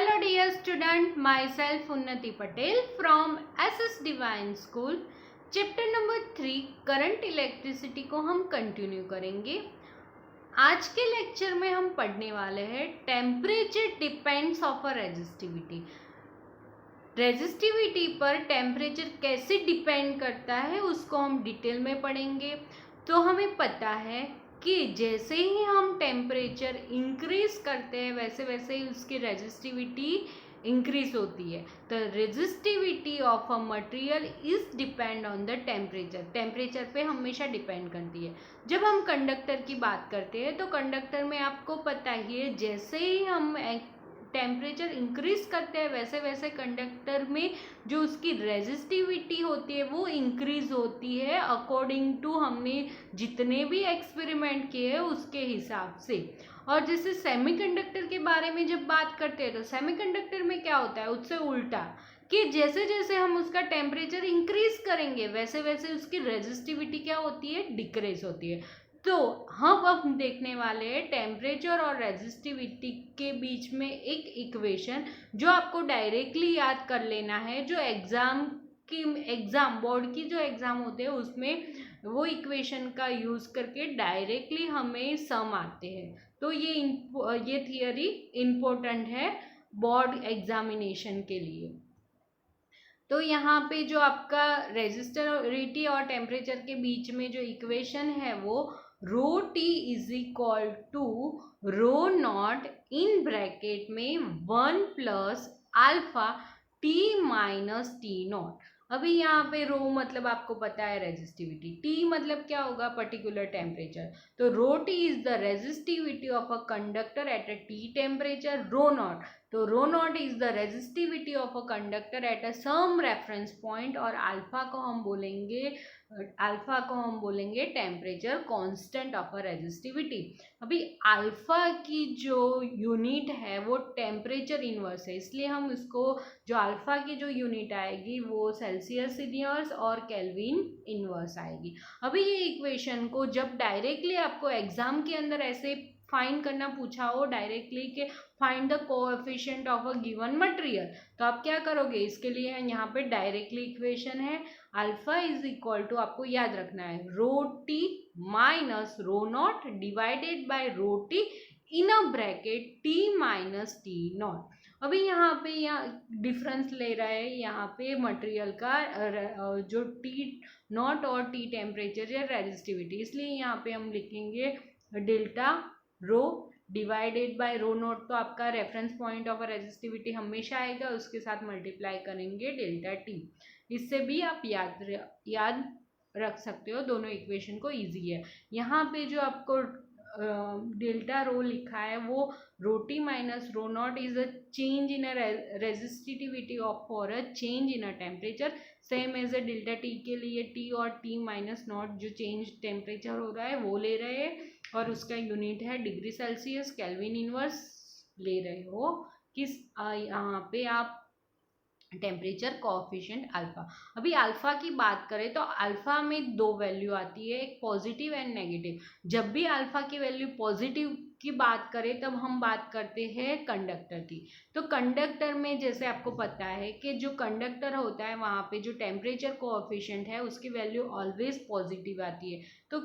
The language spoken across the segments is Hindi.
Hello dear student, myself Unnati Patel from SS Divine School. Chapter number 3 current electricity को हम कंटिन्यू करेंगे। आज के लेक्चर में हम पढ़ने वाले हैं temperature depends of a resistivity. Resistivity पर टेम्परेचर कैसे डिपेंड करता है उसको हम डिटेल में पढ़ेंगे। तो हमें पता है कि जैसे ही हम टेम्परेचर इंक्रीज करते हैं वैसे वैसे ही उसकी रेजिस्टिविटी इंक्रीज होती है। तो resistivity of a material is depend on the temperature. Temperature पे हमेशा डिपेंड करती है। जब हम कंडक्टर की बात करते हैं तो कंडक्टर में आपको पता ही है जैसे ही हम टेम्परेचर इंक्रीज करते हैं वैसे वैसे कंडक्टर में जो उसकी रेजिस्टिविटी होती है वो इंक्रीज होती है अकॉर्डिंग टू हमने जितने भी एक्सपेरिमेंट किए हैं उसके हिसाब से। और जैसे सेमीकंडक्टर के बारे में जब बात करते हैं तो सेमीकंडक्टर में क्या होता है उससे उल्टा कि जैसे जैसे हम उसका टेम्परेचर इंक्रीज करेंगे वैसे वैसे उसकी रेजिस्टिविटी क्या होती है, डिक्रीज होती है। तो हम अब देखने वाले हैं टेम्परेचर और रेजिस्टिविटी के बीच में एक इक्वेशन जो आपको डायरेक्टली याद कर लेना है। जो एग्जाम बोर्ड की जो एग्जाम होते हैं उसमें वो इक्वेशन का यूज करके डायरेक्टली हमें सम आते हैं। तो ये थियरी इम्पोर्टेंट है बोर्ड एग्जामिनेशन के लिए। तो यहाँ पे जो आपका रेजिस्टिविटी और टेम्परेचर के बीच में जो इक्वेशन है वो rho T is equal to rho naught in bracket में 1 plus alpha T minus T naught. अभी यहाँ पे रो मतलब आपको पता है रेजिस्टिविटी, टी मतलब क्या होगा, पर्टिकुलर टेम्परेचर। तो rho T is the resistivity of a conductor at a T temperature. Rho naught, तो rho naught is the resistivity of a conductor at a some reference point. और अल्फा को हम बोलेंगे temperature constant of a resistivity. अभी अल्फा की जो यूनिट है वो टेम्परेचर इनवर्स है, इसलिए हम इसको जो अल्फा की जो यूनिट आएगी वो सेल्सियस इनवर्स और केल्विन इनवर्स आएगी। अभी ये इक्वेशन को जब डायरेक्टली आपको एग्जाम के अंदर ऐसे फाइंड करना पूछा हो डायरेक्टली कि find the coefficient of a given material, तो आप क्या करोगे, इसके लिए यहाँ पे डायरेक्टली इक्वेशन है अल्फा इज इक्वल टू, आपको याद रखना है, रो T minus rho not divided by rho T in a bracket T minus T naught. अभी यहाँ पे डिफरेंस ले रहा है यहाँ पे मटेरियल का जो टी नॉट और टी टेम्परेचर या रेजिस्टिविटी, इसलिए यहाँ पे हम लिखेंगे delta rho divided by rho naught. तो आपका रेफरेंस पॉइंट ऑफ रेजिस्टिविटी हमेशा आएगा, उसके साथ मल्टीप्लाई करेंगे डेल्टा टी। इससे भी आप याद रख सकते हो, दोनों इक्वेशन को इजी है। यहाँ पे जो आपको डेल्टा रो लिखा है वो rho T minus rho naught is a change in a resistivity of for a change in a temperature. Same as a delta T के लिए टी और टी माइनस नॉट जो चेंज टेम्परेचर हो रहा है वो ले रहे हैं और उसका यूनिट है डिग्री सेल्सियस, केल्विन इनवर्स ले रहे हो। किस यहाँ पे आप टेम्परेचर कोएफिशिएंट अल्फा। अभी अल्फा की बात करें तो अल्फा में दो वैल्यू आती है, एक पॉजिटिव एंड नेगेटिव। जब भी अल्फा की वैल्यू पॉजिटिव की बात करें तब हम बात करते हैं कंडक्टर की। तो कंडक्टर में जैसे आपको पता है कि जो कंडक्टर होता है वहाँ पे जो टेम्परेचर कोएफिशिएंट है उसकी वैल्यू ऑलवेज पॉजिटिव आती है। तो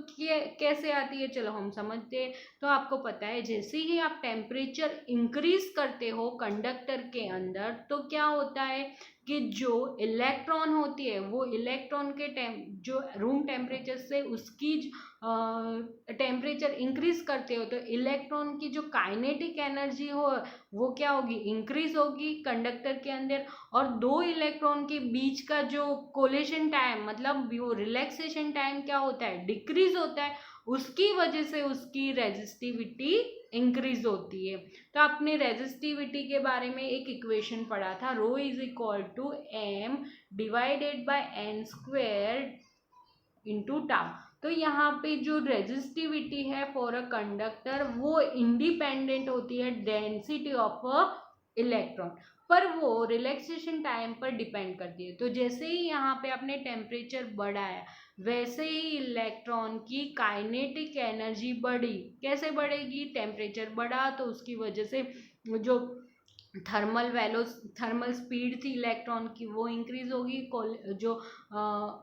कैसे आती है, चलो हम समझते हैं। तो आपको पता है जैसे ही आप टेम्परेचर इंक्रीज करते हो कंडक्टर के अंदर तो क्या होता है कि जो इलेक्ट्रॉन होती है वो इलेक्ट्रॉन के जो रूम टेम्परेचर से उसकी टेम्परेचर इंक्रीज करते हो तो इलेक्ट्रॉन की जो काइनेटिक एनर्जी हो वो क्या होगी, इंक्रीज होगी कंडक्टर के अंदर। और दो इलेक्ट्रॉन के बीच का जो कोलिशन टाइम मतलब वो रिलैक्सेशन टाइम क्या होता है, डिक्रीज होता है। उसकी वजह से उसकी रेजिस्टिविटी इंक्रीज होती है। तो आपने रेजिस्टिविटी के बारे में एक इक्वेशन पढ़ा था, rho is equal to m divided by n square into tau. तो यहाँ पे जो रेजिस्टिविटी है फॉर अ कंडक्टर वो इंडिपेंडेंट होती है डेंसिटी ऑफ अ इलेक्ट्रॉन पर, वो रिलैक्सेशन टाइम पर डिपेंड करती है। तो जैसे ही यहाँ पे आपने टेम्परेचर बढ़ाया वैसे ही इलेक्ट्रॉन की काइनेटिक एनर्जी बढ़ी। कैसे बढ़ेगी, टेम्परेचर बढ़ा तो उसकी वजह से जो थर्मल स्पीड थी इलेक्ट्रॉन की वो इंक्रीज होगी, जो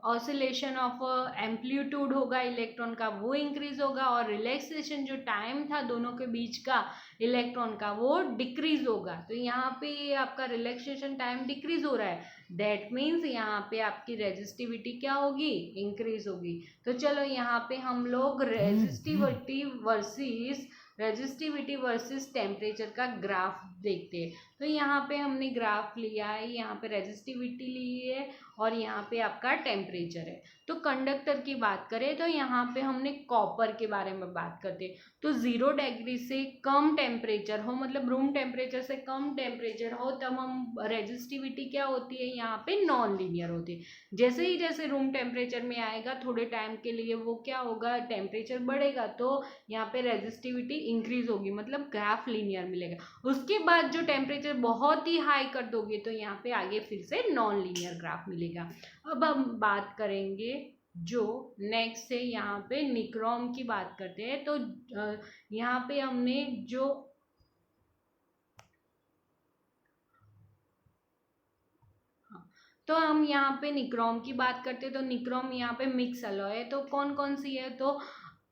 ऑसिलेशन ऑफ एम्पलीट्यूड होगा इलेक्ट्रॉन का वो इंक्रीज होगा, और रिलैक्सेशन जो टाइम था दोनों के बीच का इलेक्ट्रॉन का वो डिक्रीज होगा। तो यहाँ पे आपका रिलैक्सेशन टाइम डिक्रीज हो रहा है, दैट मीन्स यहाँ पे आपकी रेजिस्टिविटी क्या होगी, इंक्रीज होगी। तो चलो यहाँ पे हम लोग रेजिस्टिविटी वर्सेस टेम्परेचर का ग्राफ देखते हैं। तो यहाँ पे हमने ग्राफ लिया है, यहाँ पे रेजिस्टिविटी ली है और यहाँ पे आपका टेम्परेचर है। तो कंडक्टर की बात करें तो यहाँ पे हमने कॉपर के बारे में बात करते हैं। तो 0 डिग्री से कम टेम्परेचर हो, मतलब रूम टेम्परेचर से कम टेम्परेचर हो, तब हम रेजिस्टिविटी क्या होती है यहाँ पे नॉन लीनियर होती है। जैसे ही जैसे रूम टेम्परेचर में आएगा थोड़े टाइम के लिए वो क्या होगा, टेम्परेचर बढ़ेगा तो यहाँ पे रेजिस्टिविटी इंक्रीज होगी, मतलब ग्राफ लीनियर मिलेगा। उसके बाद जो टेम्परेचर बहुत ही हाई कर दोगे तो यहाँ पे आगे फिर से नॉन लीनियर ग्राफ मिलेगा। अब हम बात करेंगे जो नेक्स्ट है, यहाँ पे निक्रोम की बात करते हैं। तो यहाँ पे हमने जो तो हम यहाँ पे निक्रोम की बात करते हैं। तो निक्रोम यहाँ पे मिक्स अलॉय है। तो कौन कौन सी है, तो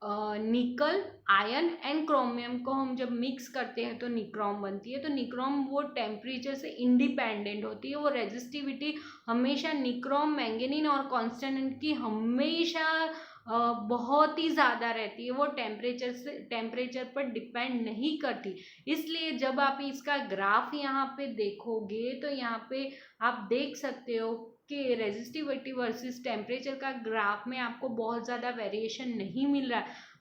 निकल, आयन एंड क्रोमियम को हम जब मिक्स करते हैं तो निक्रोम बनती है। तो निक्रोम वो टेम्परेचर से इंडिपेंडेंट होती है, वो रेजिस्टिविटी हमेशा निक्रोम, मैंगनीज और कांस्टेंट की हमेशा बहुत ही ज़्यादा रहती है, वो टेम्परेचर पर डिपेंड नहीं करती। इसलिए जब आप इसका ग्राफ यहाँ पे देखोगे तो यहाँ पे आप देख सकते हो कि रेजिस्टिविटी वर्सेस टेम्परेचर का ग्राफ में आपको बहुत ज़्यादा वेरिएशन नहीं मिल रहा है।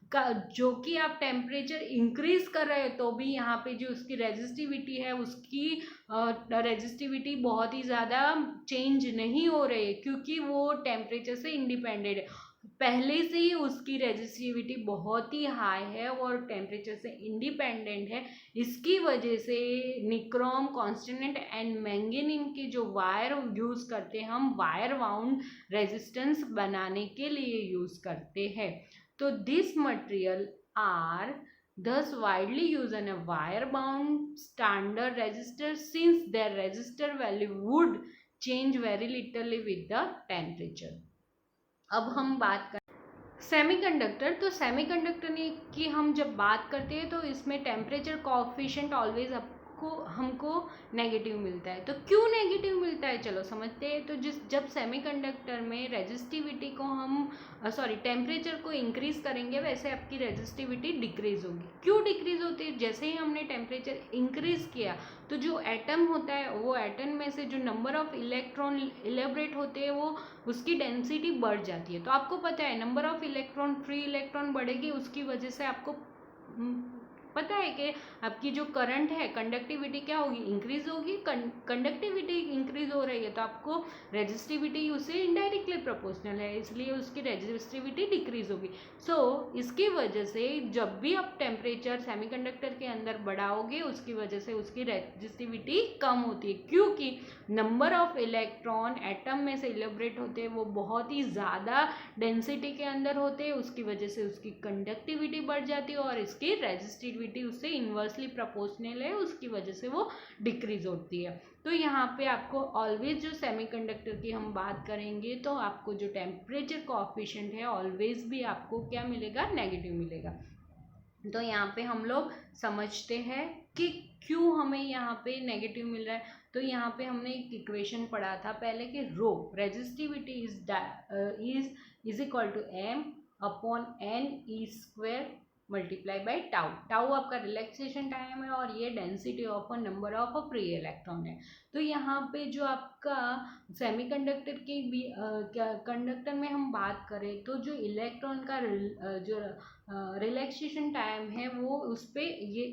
जो कि आप टेम्परेचर इंक्रीज कर रहे हो तो भी यहाँ पे जो उसकी रेजिस्टिविटी है उसकी रेजिस्टिविटी बहुत ही ज़्यादा चेंज नहीं हो रही है, क्योंकि वो टेम्परेचर से इंडिपेंडेंट है। पहले से ही उसकी रेजिस्टिविटी बहुत ही हाई है और टेम्परेचर से इंडिपेंडेंट है। इसकी वजह से निक्रोम, कांस्टेंट एंड मैंगनीज की जो वायर यूज़ करते हैं हम, वायर वाउंड रेजिस्टेंस बनाने के लिए यूज़ करते हैं। तो this material are thus widely used in a wire bound standard resistor since their resistor value would change very little with the temperature। अब हम बात कर सेमीकंडक्टर। तो सेमीकंडक्टर की हम जब बात करते हैं तो इसमें टेम्परेचर कोएफिशिएंट ऑलवेज हमको नेगेटिव मिलता है। तो क्यों नेगेटिव मिलता है, चलो समझते हैं। तो जब सेमीकंडक्टर में रेजिस्टिविटी को हम टेम्परेचर को इंक्रीज करेंगे वैसे आपकी रेजिस्टिविटी डिक्रीज होगी। क्यों डिक्रीज होती है, जैसे ही हमने टेम्परेचर इंक्रीज किया तो जो एटम होता है वो एटम में से जो नंबर ऑफ इलेक्ट्रॉन इलेबरेट होते हैं वो उसकी डेंसिटी बढ़ जाती है। तो आपको पता है number of electron, free electron बढ़ेगी, उसकी वजह से आपको पता है कि आपकी जो करंट है, कंडक्टिविटी क्या होगी, इंक्रीज होगी। कंडक्टिविटी इंक्रीज हो रही है तो आपको रेजिस्टिविटी उससे इनडायरेक्टली प्रोपोर्शनल है, इसलिए उसकी रेजिस्टिविटी डिक्रीज होगी। सो इसकी वजह से जब भी आप टेम्परेचर सेमीकंडक्टर के अंदर बढ़ाओगे उसकी वजह से उसकी रेजिस्टिविटी कम होती है, क्योंकि नंबर ऑफ इलेक्ट्रॉन एटम में से इलेबरेट होते हैं वो बहुत ही ज़्यादा डेंसिटी के अंदर होते हैं, उसकी वजह से उसकी कंडक्टिविटी बढ़ जाती है और इसकी रेजिस्टिविटी उससे इन्वर्सली प्रोपोर्शनल है, उसकी वजह से वो डिक्रीज होती है। तो यहाँ पे आपको ऑलवेज जो सेमीकंडक्टर की हम बात करेंगे तो आपको जो टेम्परेचर कोएफिशिएंट है ऑलवेज भी आपको क्या मिलेगा, नेगेटिव मिलेगा। तो यहाँ पे हम लोग समझते हैं कि क्यों हमें यहाँ पे नेगेटिव मिल रहा है। तो यहाँ पे हमने एक इक्वेशन पढ़ा था पहले कि rho resistivity is equal to m upon n e square multiply by tau. Tau आपका रिलैक्सेशन टाइम है और ये density of a number of a free electron है। तो यहाँ पे जो आपका सेमीकंडक्टर की भी कंडक्टर में हम बात करें तो जो इलेक्ट्रॉन का जो रिलैक्सेशन टाइम है वो उस पर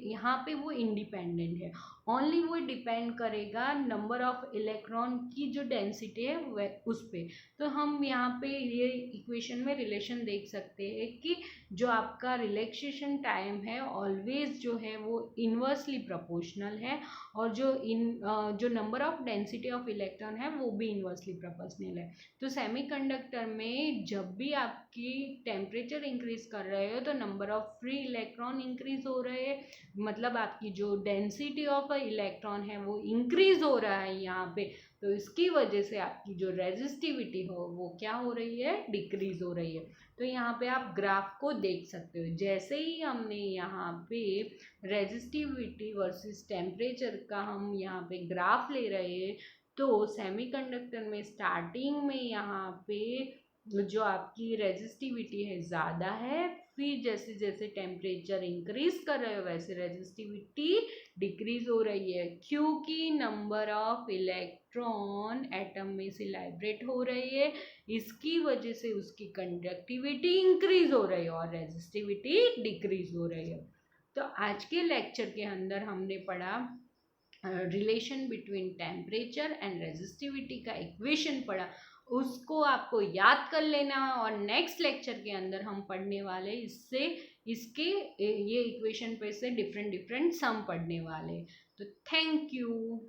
यहाँ पे वो इंडिपेंडेंट है, ओनली वो डिपेंड करेगा नंबर ऑफ इलेक्ट्रॉन की जो डेंसिटी है वह उस पर। तो हम यहाँ पे ये इक्वेशन में रिलेशन देख सकते हैं कि जो आपका रिलैक्सेशन टाइम है ऑलवेज जो है वो इन्वर्सली प्रोपोर्शनल है और जो number of density of electron है वो भी इन्वर्सली प्रोपोर्शनल है। तो सेमीकंडक्टर में जब भी आपकी टेम्परेचर इंक्रीज कर रहे हो हो तो number of free electron increase हो रहे हैं, मतलब आपकी जो डेंसिटी ऑफ इलेक्ट्रॉन है वो इंक्रीज हो रहा है यहाँ पे। तो इसकी वजह से आपकी जो रेजिस्टिविटी हो वो क्या हो रही है, डिक्रीज हो रही है। तो यहाँ पे आप ग्राफ को देख सकते हो, जैसे ही हमने यहाँ पे रेजिस्टिविटी वर्सेस टेम्परेचर का हम यहाँ पे ग्राफ ले रहे हैं, तो सेमीकंडक्टर में स्टार्टिंग में यहाँ पे जो आपकी रेजिस्टिविटी है ज़्यादा है, फिर जैसे जैसे टेम्परेचर इंक्रीज कर रहे हो वैसे रेजिस्टिविटी डिक्रीज हो रही है, क्योंकि नंबर ऑफ इलेक्ट्रॉन एटम में से लाइब्रेट हो रही है, इसकी वजह से उसकी कंडक्टिविटी इंक्रीज हो रही है और रेजिस्टिविटी डिक्रीज हो रही है। तो आज के लेक्चर के अंदर हमने पढ़ा relation between temperature and resistivity का इक्वेशन पढ़ा, उसको आपको याद कर लेना और नेक्स्ट लेक्चर के अंदर हम पढ़ने वाले इससे इसके ये इक्वेशन पे से डिफरेंट डिफरेंट सम पढ़ने वाले। तो थैंक यू।